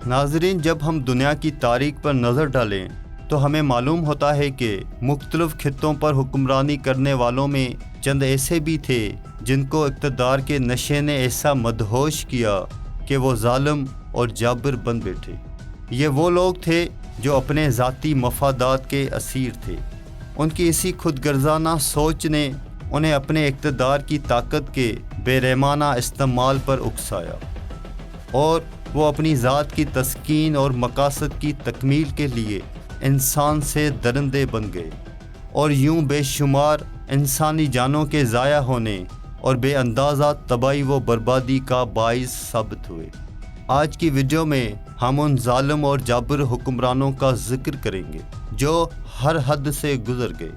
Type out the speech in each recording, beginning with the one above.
ناظرین، جب ہم دنیا کی تاریخ پر نظر ڈالیں تو ہمیں معلوم ہوتا ہے کہ مختلف خطوں پر حکمرانی کرنے والوں میں چند ایسے بھی تھے جن کو اقتدار کے نشے نے ایسا مدہوش کیا کہ وہ ظالم اور جابر بن بیٹھے۔ یہ وہ لوگ تھے جو اپنے ذاتی مفادات کے اسیر تھے۔ ان کی اسی خود غرضانہ سوچ نے انہیں اپنے اقتدار کی طاقت کے بے رحمانہ استعمال پر اکسایا، اور وہ اپنی ذات کی تسکین اور مقاصد کی تکمیل کے لیے انسان سے درندے بن گئے، اور یوں بے شمار انسانی جانوں کے ضائع ہونے اور بے اندازہ تباہی و بربادی کا باعث ثابت ہوئے۔ آج کی ویڈیو میں ہم ان ظالم اور جابر حکمرانوں کا ذکر کریں گے جو ہر حد سے گزر گئے۔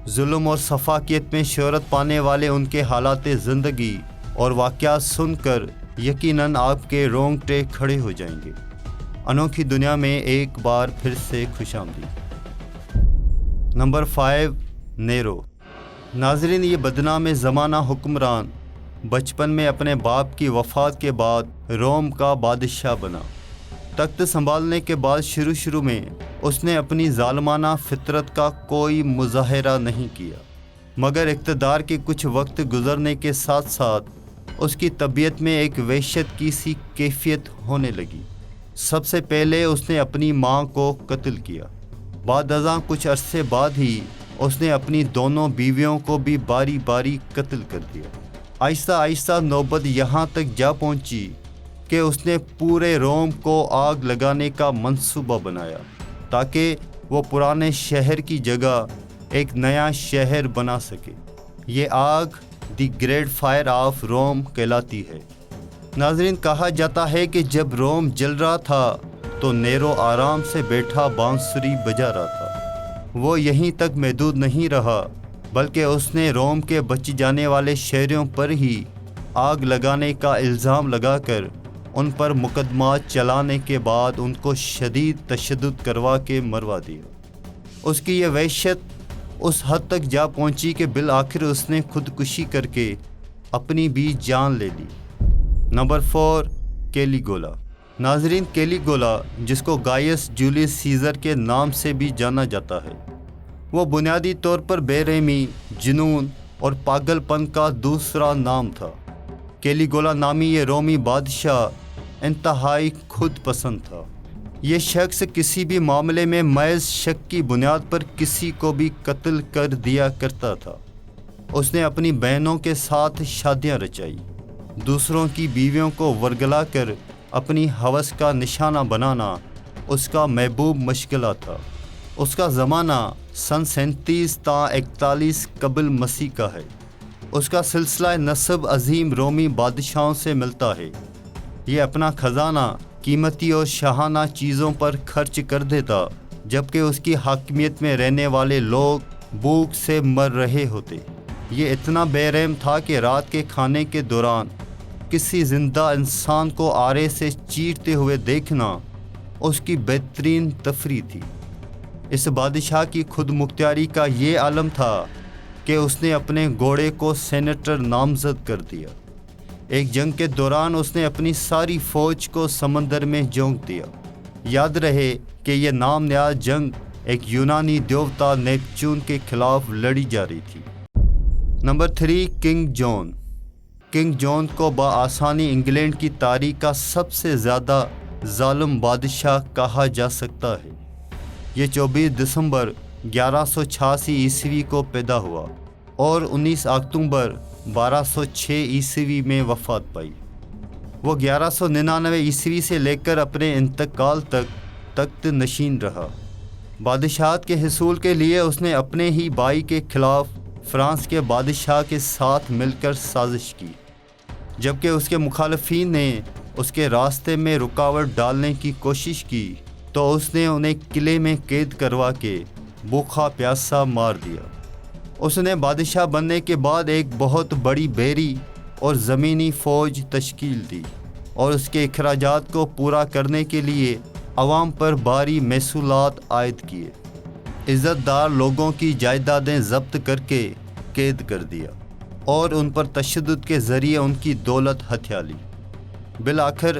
ظلم اور سفاکیت میں شہرت پانے والے ان کے حالات زندگی اور واقعات سن کر یقیناً آپ کے رونگٹے کھڑے ہو جائیں گے۔ انوکھی دنیا میں ایک بار پھر سے خوش آمدید۔ نمبر 5، نیرو۔ ناظرین، یہ بدنام زمانہ حکمران بچپن میں اپنے باپ کی وفات کے بعد روم کا بادشاہ بنا۔ تخت سنبھالنے کے بعد شروع میں اس نے اپنی ظالمانہ فطرت کا کوئی مظاہرہ نہیں کیا، مگر اقتدار کے کچھ وقت گزرنے کے ساتھ ساتھ اس کی طبیعت میں ایک وحشت کی سی کیفیت ہونے لگی۔ سب سے پہلے اس نے اپنی ماں کو قتل کیا۔ بعد ازاں کچھ عرصے بعد ہی اس نے اپنی دونوں بیویوں کو بھی باری باری قتل کر دیا۔ آہستہ آہستہ نوبت یہاں تک جا پہنچی کہ اس نے پورے روم کو آگ لگانے کا منصوبہ بنایا تاکہ وہ پرانے شہر کی جگہ ایک نیا شہر بنا سکے۔ یہ آگ دی گریٹ فائر آف روم کہلاتی ہے۔ ناظرین، کہا جاتا ہے کہ جب روم جل رہا تھا تو نیرو آرام سے بیٹھا بانسری بجا رہا تھا۔ وہ یہیں تک محدود نہیں رہا، بلکہ اس نے روم کے بچ جانے والے شہریوں پر ہی آگ لگانے کا الزام لگا کر ان پر مقدمات چلانے کے بعد ان کو شدید تشدد کروا کے مروا دیا۔ اس کی یہ وحشت اس حد تک جا پہنچی کہ بالآخر اس نے خودکشی کر کے اپنی بھی جان لے لی۔ نمبر 4، کیلیگولا۔ ناظرین، کیلیگولا، جس کو گائیس جولیس سیزر کے نام سے بھی جانا جاتا ہے، وہ بنیادی طور پر بے رحمی، جنون اور پاگل پن کا دوسرا نام تھا۔ کیلیگولا نامی یہ رومی بادشاہ انتہائی خود پسند تھا۔ یہ شخص کسی بھی معاملے میں محض شک کی بنیاد پر کسی کو بھی قتل کر دیا کرتا تھا۔ اس نے اپنی بہنوں کے ساتھ شادیاں رچائی۔ دوسروں کی بیویوں کو ورگلا کر اپنی ہوس کا نشانہ بنانا اس کا محبوب مشغلہ تھا۔ اس کا زمانہ سن 37 تا 41 قبل مسیح کا ہے۔ اس کا سلسلہ نسب عظیم رومی بادشاہوں سے ملتا ہے۔ یہ اپنا خزانہ قیمتی اور شاہانہ چیزوں پر خرچ کر دیتا، جبکہ اس کی حاکمیت میں رہنے والے لوگ بھوک سے مر رہے ہوتے۔ یہ اتنا بے رحم تھا کہ رات کے کھانے کے دوران کسی زندہ انسان کو آرے سے چیرتے ہوئے دیکھنا اس کی بہترین تفریح تھی۔ اس بادشاہ کی خود مختاری کا یہ عالم تھا کہ اس نے اپنے گھوڑے کو سینیٹر نامزد کر دیا۔ ایک جنگ کے دوران اس نے اپنی ساری فوج کو سمندر میں جھونک دیا۔ یاد رہے کہ یہ نام نیاز جنگ ایک یونانی دیوتا نیپچون کے خلاف لڑی جا رہی تھی۔ نمبر 3، کنگ جان۔ کنگ جان کو بآسانی انگلینڈ کی تاریخ کا سب سے زیادہ ظالم بادشاہ کہا جا سکتا ہے۔ یہ 24 دسمبر 1186 عیسوی کو پیدا ہوا اور 19 اکتوبر 1206 عیسوی میں وفات پائی۔ وہ 1199 عیسوی سے لے کر اپنے انتقال تک تخت نشین رہا۔ بادشاہت کے حصول کے لیے اس نے اپنے ہی بھائی کے خلاف فرانس کے بادشاہ کے ساتھ مل کر سازش کی، جبکہ اس کے مخالفین نے اس کے راستے میں رکاوٹ ڈالنے کی کوشش کی تو اس نے انہیں قلعے میں قید کروا کے بھوکا پیاسا مار دیا۔ اس نے بادشاہ بننے کے بعد ایک بہت بڑی بحری اور زمینی فوج تشکیل دی اور اس کے اخراجات کو پورا کرنے کے لیے عوام پر بھاری محصولات عائد کیے۔ عزت دار لوگوں کی جائیدادیں ضبط کر کے قید کر دیا اور ان پر تشدد کے ذریعے ان کی دولت ہتھیا لی۔ بالآخر